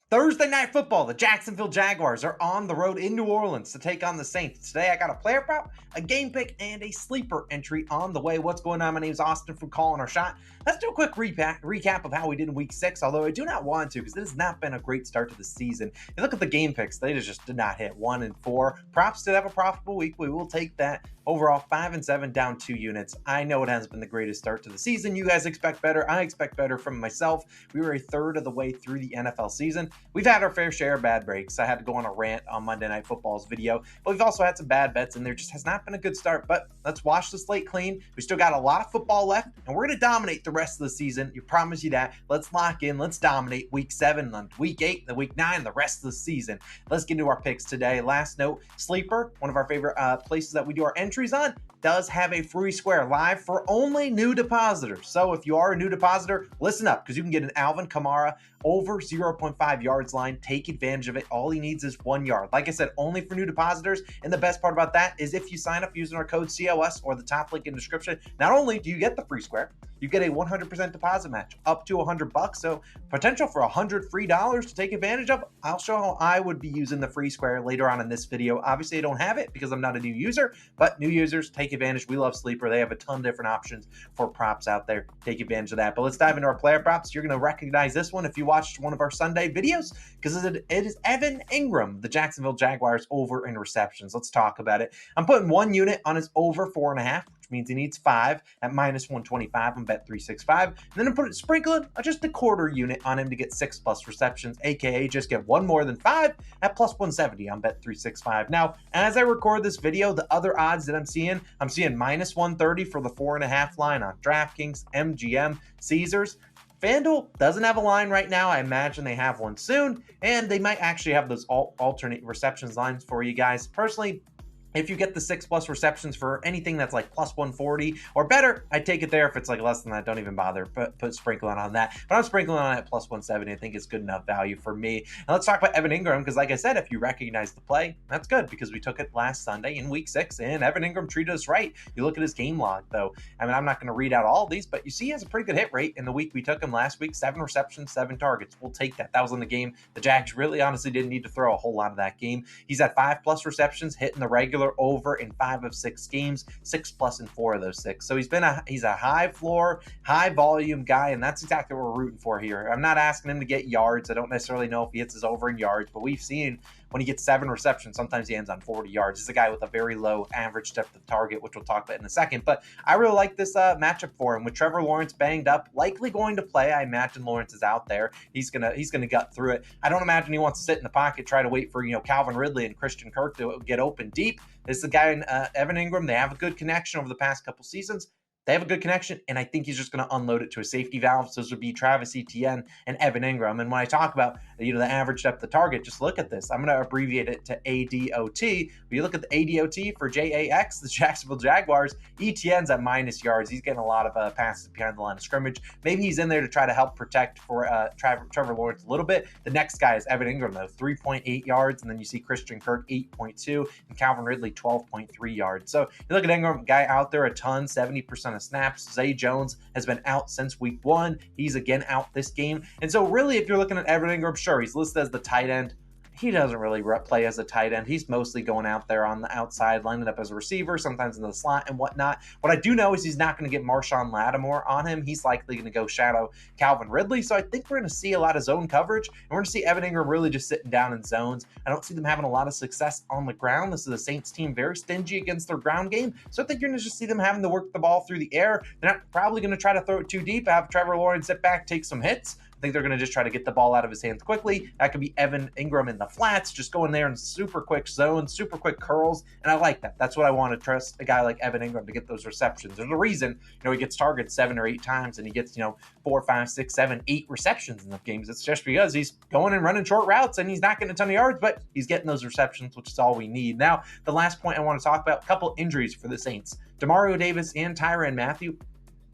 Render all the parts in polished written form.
Thursday Night Football, the Jacksonville Jaguars are on the road in New Orleans to take on the Saints. Today, I got a player prop, a game pick, and a sleeper entry on the way. What's going on? My name is Austin from Calling Our Shot. Let's do a quick recap of how we did in Week 6, although I do not want to because it has not been a great start to the season. You look at the game picks, they just did not hit 1 and 4. Props did have a profitable week. We will take that. Overall, 5 and 7, down 2 units. I know it hasn't been the greatest start to the season. You guys expect better. I expect better from myself. We were a third of the way through the NFL season. We've had our fair share of bad breaks. I had to go on a rant on Monday Night Football's video, but we've also had some bad bets, and there just has not been a good start. But let's wash the slate clean. We still got a lot of football left, and we're going to dominate the rest of the season. You promise you that. Let's lock in. Let's dominate Week 7, then Week 8, then Week 9, the rest of the season. Let's get into our picks today. Last note, Sleeper, one of our favorite places that we do our entries on, does have a free square live for only new depositors. So if you are a new depositor, listen up, because you can get an Alvin Kamara over 0.5 yards line. Take advantage of it. All he needs is 1 yard. Like I said, only for new depositors. And the best part about that is if you sign up using our code COS or the top link in the description, not only do you get the free square, you get a 100% deposit match up to $100. So potential for $100 free to take advantage of. I'll show how I would be using the free square later on in this video. Obviously, I don't have it because I'm not a new user, but new users take advantage. We love Sleeper. They have a ton of different options for props out there. Take advantage of that. But let's dive into our player props. You're going to recognize this one if you watched one of our Sunday videos, because it is Evan Ingram, the Jacksonville Jaguars, over in receptions. Let's talk about it. I'm putting 1 unit on his over 4.5. Means he needs 5 at minus 125 on Bet365. And then I'm sprinkling just a quarter unit on him to get 6+ receptions, aka just get 1 more than 5 at plus 170 on Bet365. Now, as I record this video, the other odds that I'm seeing minus 130 for the 4.5 line on DraftKings, MGM, Caesars. FanDuel doesn't have a line right now. I imagine they have one soon, and they might actually have those alternate receptions lines for you guys. Personally, if you get the 6+ receptions for anything that's like plus 140 or better, I'd take it there. If it's like less than that, don't even bother. Put sprinkling on that. But I'm sprinkling on it at plus 170. I think it's good enough value for me. And let's talk about Evan Ingram, because like I said, if you recognize the play, that's good, because we took it last Sunday in Week 6, and Evan Ingram treated us right. You look at his game log, though. I mean, I'm not going to read out all of these, but you see he has a pretty good hit rate in the week we took him last week. 7 receptions, 7 targets. We'll take that. That was in the game. The Jags really honestly didn't need to throw a whole lot of that game. He's at 5+ receptions, hitting the regular over in 5 of 6 games, 6+ in 4 of those 6. So he's a high floor, high volume guy, and that's exactly what we're rooting for here. I'm not asking him to get yards. I don't necessarily know if he hits his over in yards, but we've seen when he gets 7 receptions, sometimes he ends on 40 yards. He's a guy with a very low average depth of target, which we'll talk about in a second. But I really like this matchup for him. With Trevor Lawrence banged up, likely going to play. I imagine Lawrence is out there. He's gonna gut through it. I don't imagine he wants to sit in the pocket, try to wait for Calvin Ridley and Christian Kirk to get open deep. This is the guy in Evan Ingram. They have a good connection over the past couple seasons. They have a good connection, and I think he's just going to unload it to a safety valve. So those would be Travis Etienne and Evan Ingram. And when I talk about the average depth of target, just look at this. I'm going to abbreviate it to ADOT. When you look at the ADOT for JAX, the Jacksonville Jaguars, Etienne's at minus yards. He's getting a lot of passes behind the line of scrimmage. Maybe he's in there to try to help protect for Trevor Lawrence a little bit. The next guy is Evan Ingram, though, 3.8 yards. And then you see Christian Kirk, 8.2, and Calvin Ridley, 12.3 yards. So you look at Ingram, guy out there a ton, 70% of snaps. Zay Jones has been out since week 1. He's again out this game. And so really, if you're looking at Evan Ingram, sure, he's listed as the tight end. He doesn't really play as a tight end. He's mostly going out there on the outside, lining up as a receiver, sometimes in the slot and whatnot. What I do know is he's not going to get Marshawn Lattimore on him. He's likely going to go shadow Calvin Ridley. So I think we're going to see a lot of zone coverage, and we're going to see Evan Ingram really just sitting down in zones. I don't see them having a lot of success on the ground. This is a Saints team very stingy against their ground game. So I think you're going to just see them having to work the ball through the air. They're not probably going to try to throw it too deep, have Trevor Lawrence sit back, take some hits. I think they're going to just try to get the ball out of his hands quickly. That could be Evan Ingram in the flats, just go in there in super quick zones, super quick curls, and I like that. That's what I want to trust a guy like Evan Ingram to get those receptions. There's a reason, he gets targeted 7 or 8 times, and he gets, 4, 5, 6, 7, 8 receptions in the games. It's just because he's going and running short routes, and he's not getting a ton of yards, but he's getting those receptions, which is all we need. Now, the last point I want to talk about, a couple injuries for the Saints. Demario Davis and Tyrann Mathieu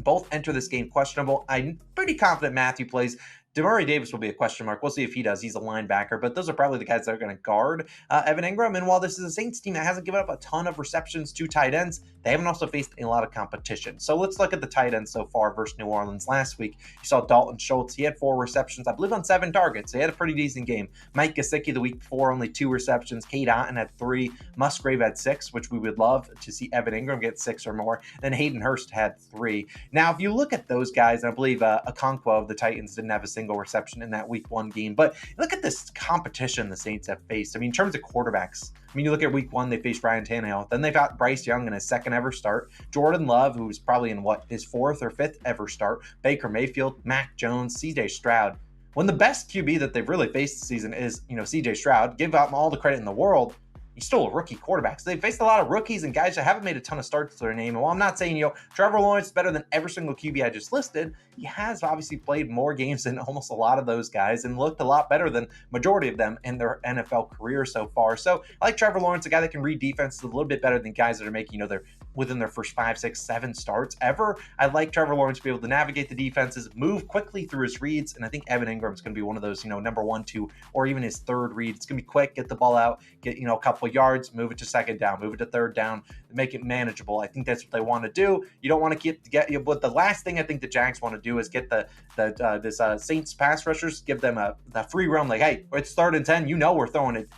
both enter this game questionable. I'm pretty confident Matthew plays. Demurray Davis will be a question mark. We'll see if he does. He's a linebacker, but those are probably the guys that are going to guard Evan Ingram. And while this is a Saints team that hasn't given up a ton of receptions to tight ends, they haven't also faced a lot of competition. So let's look at the tight ends so far versus New Orleans last week. You saw Dalton Schultz. He had 4 receptions, I believe, on 7 targets. So he had a pretty decent game. Mike Gesicki the week before, only 2 receptions. Cade Otton had 3. Musgrave had 6, which we would love to see Evan Ingram get 6 or more. Then Hayden Hurst had 3. Now, if you look at those guys, and I believe Okonkwo of the Titans didn't have a single reception in that week 1 game, but look at this competition the Saints have faced. I mean, in terms of quarterbacks, you look at week 1, they faced Ryan Tannehill. Then they got Bryce Young in his 2nd ever start. Jordan Love, who was probably in his 4th or 5th ever start. Baker Mayfield, Mac Jones, CJ Stroud. When the best QB that they've really faced this season is, CJ Stroud, give out all the credit in the world, he's still a rookie quarterback. So they've faced a lot of rookies and guys that haven't made a ton of starts to their name. And while I'm not saying, Trevor Lawrence is better than every single QB I just listed, he has obviously played more games than almost a lot of those guys and looked a lot better than majority of them in their NFL career so far. So I like Trevor Lawrence, a guy that can read defenses a little bit better than guys that are making, they're within their first 5, 6, 7 starts ever. I like Trevor Lawrence to be able to navigate the defenses, move quickly through his reads, and I think Evan Ingram is going to be one of those, number 1, 2, or even his 3rd read. It's going to be quick, get the ball out, get, a couple of yards, move it to 2nd down, move it to 3rd down, make it manageable. I think that's what they want to do. You don't want to get but the last thing I think the Jags want to do is get this Saints pass rushers, give them the free roam, like, hey, it's 3rd and 10, we're throwing it.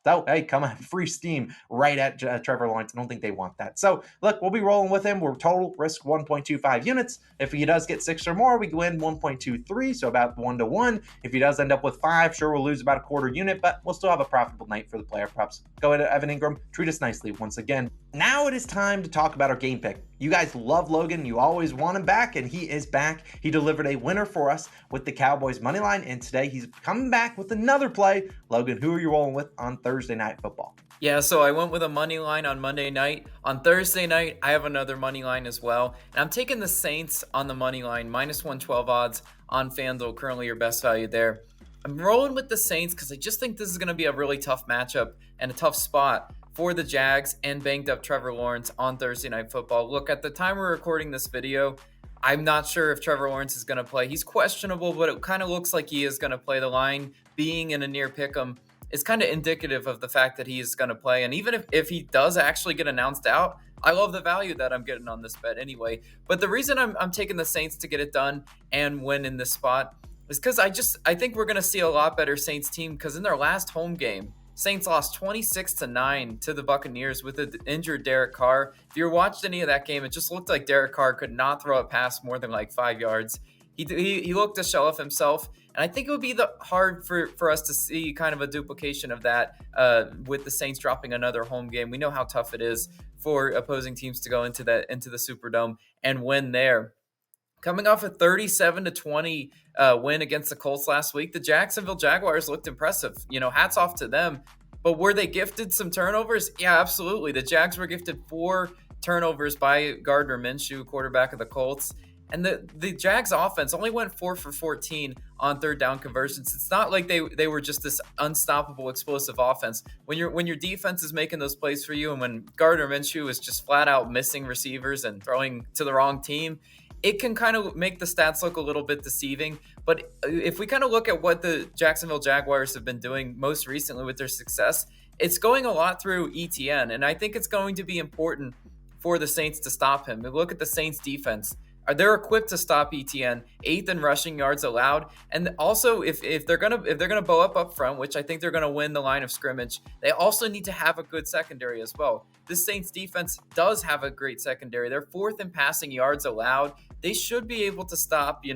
So, hey, come on, free steam right at Trevor Lawrence. I don't think they want that. So, look, we'll be rolling with him. We're total risk 1.25 units. If he does get 6 or more, we win 1.23, so about 1-to-1. If he does end up with 5, sure, we'll lose about a quarter unit, but we'll still have a profitable night for the player props. Go ahead, Evan Ingram. Treat us nicely once again. Now it is time to talk about our game pick. You guys love Logan. You always want him back, and he is back. He delivered a winner for us with the Cowboys money line, and today he's coming back with another play. Logan, who are you rolling with on Thursday Night Football? Yeah, so I went with a money line on Monday night. On Thursday night, I have another money line as well. And I'm taking the Saints on the money line, minus 112 odds on FanDuel, currently your best value there. I'm rolling with the Saints because I just think this is going to be a really tough matchup and a tough spot for the Jags and banged up Trevor Lawrence on Thursday Night Football. Look, at the time we're recording this video, I'm not sure if Trevor Lawrence is going to play. He's questionable, but it kind of looks like he is going to play. The line being in a near pick'em is kind of indicative of the fact that he is going to play. And even if he does actually get announced out, I love the value that I'm getting on this bet anyway. But the reason I'm taking the Saints to get it done and win in this spot is because I think we're going to see a lot better Saints team, because in their last home game, Saints lost 26-9 to the Buccaneers with an injured Derek Carr. If you watched any of that game, it just looked like Derek Carr could not throw a pass more than like 5 yards. He looked to show off himself, and I think it would be hard for us to see kind of a duplication of that with the Saints dropping another home game. We know how tough it is for opposing teams to go into the Superdome and win there. Coming off a 37-20 win against the Colts last week, the Jacksonville Jaguars looked impressive. Hats off to them. But were they gifted some turnovers? Yeah, absolutely. The Jags were gifted 4 turnovers by Gardner Minshew, quarterback of the Colts. And the Jags offense only went 4 for 14 on 3rd down conversions. It's not like they were just this unstoppable, explosive offense. When your defense is making those plays for you, and when Gardner Minshew is just flat out missing receivers and throwing to the wrong team, it can kind of make the stats look a little bit deceiving. But if we kind of look at what the Jacksonville Jaguars have been doing most recently with their success, it's going a lot through ETN. And I think it's going to be important for the Saints to stop him. Look at the Saints defense. They're equipped to stop ETN, 8th in rushing yards allowed, and also if they're gonna bow up front, which I think they're gonna win the line of scrimmage, they also need to have a good secondary as well. This Saints defense does have a great secondary. They're 4th in passing yards allowed. They should be able to stop,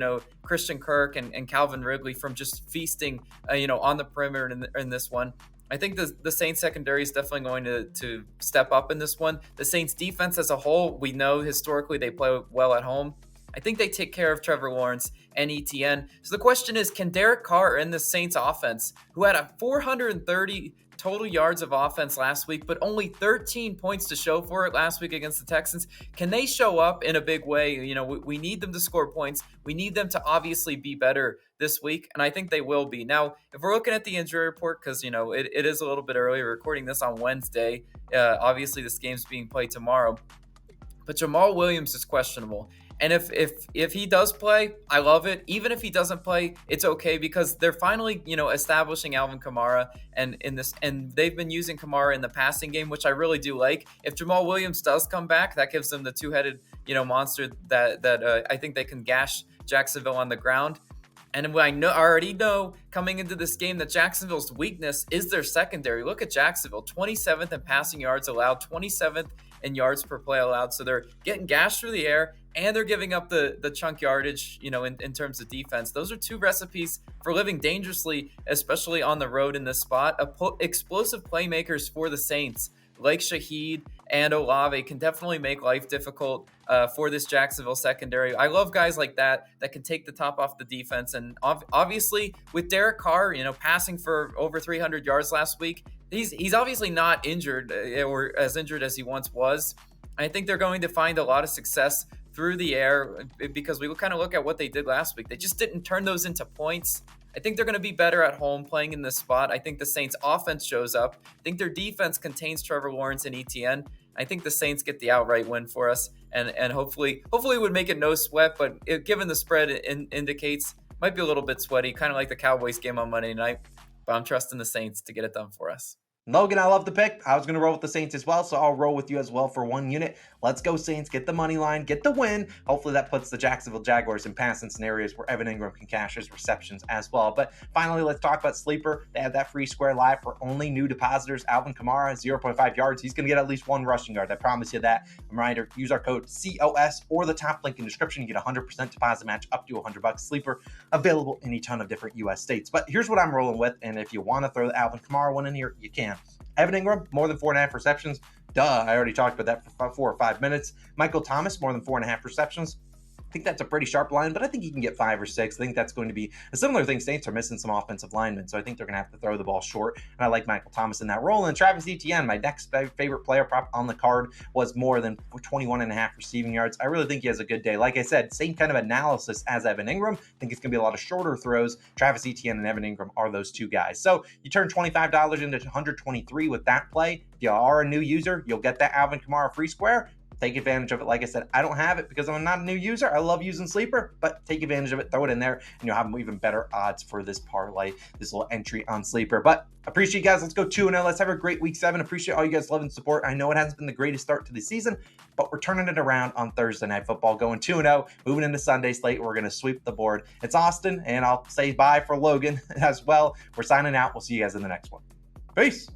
Christian Kirk and Calvin Ridley from just feasting, on the perimeter in this one. I think the Saints secondary is definitely going to step up in this one. The Saints defense as a whole, we know historically they play well at home. I think they take care of Trevor Lawrence and ETN. So the question is, can Derek Carr and the Saints offense, who had a 430 total yards of offense last week, but only 13 points to show for it last week against the Texans, can they show up in a big way? We need them to score points. We need them to obviously be better this week, and I think they will be. Now, if we're looking at the injury report, because, it is a little bit early, we're recording this on Wednesday. Obviously, this game's being played tomorrow. But Jamal Williams is questionable. And if he does play, I love it. Even if he doesn't play, it's okay because they're finally, establishing Alvin Kamara and they've been using Kamara in the passing game, which I really do like. If Jamal Williams does come back, that gives them the two-headed, monster that I think they can gash Jacksonville on the ground. And I already know coming into this game that Jacksonville's weakness is their secondary. Look at Jacksonville, 27th in passing yards allowed, 27th in yards per play allowed. So they're getting gashed through the air and they're giving up the chunk yardage, in terms of defense. Those are two recipes for living dangerously, especially on the road in this spot. Explosive playmakers for the Saints like Shaheed and Olave can definitely make life difficult for this Jacksonville secondary. I love guys like that can take the top off the defense. And obviously with Derek Carr, passing for over 300 yards last week, he's obviously not injured or as injured as he once was. I think they're going to find a lot of success through the air because we kind of look at what they did last week. They just didn't turn those into points. I think they're going to be better at home playing in this spot. I think the Saints offense shows up. I think their defense contains Trevor Lawrence and ETN. I think the Saints get the outright win for us and hopefully would make it no sweat, but given the spread indicates might be a little bit sweaty, kind of like the Cowboys game on Monday night, but I'm trusting the Saints to get it done for us. Logan, I love the pick. I was going to roll with the Saints as well, so I'll roll with you as well for one unit. Let's go Saints, get the money line, get the win. Hopefully that puts the Jacksonville Jaguars in passing scenarios where Evan Ingram can cash his receptions as well. But finally, let's talk about Sleeper. They have that free square live for only new depositors. Alvin Kamara, 0.5 yards. He's going to get at least one rushing yard. I promise you that. Reminder, use our code COS or the top link in the description. You get a 100% deposit match up to $100. Sleeper available in a ton of different U.S. states. But here's what I'm rolling with, and if you want to throw the Alvin Kamara one in here, you can. Evan Ingram, more than 4.5 receptions. Duh, I already talked about that for 4 or 5 minutes. Michael Thomas, more than 4.5 receptions. I think that's a pretty sharp line, but I think he can get 5 or 6. I think that's going to be a similar thing. Saints are missing some offensive linemen, so I think they're going to have to throw the ball short. And I like Michael Thomas in that role. And Travis Etienne, my next favorite player prop on the card, was more than 21.5 receiving yards. I really think he has a good day. Like I said, same kind of analysis as Evan Ingram. I think it's going to be a lot of shorter throws. Travis Etienne and Evan Ingram are those two guys. So you turn $25 into $123 with that play. If you are a new user, you'll get that Alvin Kamara free square. Take advantage of it. Like I said, I don't have it because I'm not a new user. I love using Sleeper, but take advantage of it. Throw it in there, and you'll have even better odds for this parlay, this little entry on Sleeper. But appreciate you guys. Let's go 2-0. Let's have a great week 7. Appreciate all you guys' love and support. I know it hasn't been the greatest start to the season, but we're turning it around on Thursday Night Football, going 2-0, moving into Sunday slate. We're going to sweep the board. It's Austin, and I'll say bye for Logan as well. We're signing out. We'll see you guys in the next one. Peace.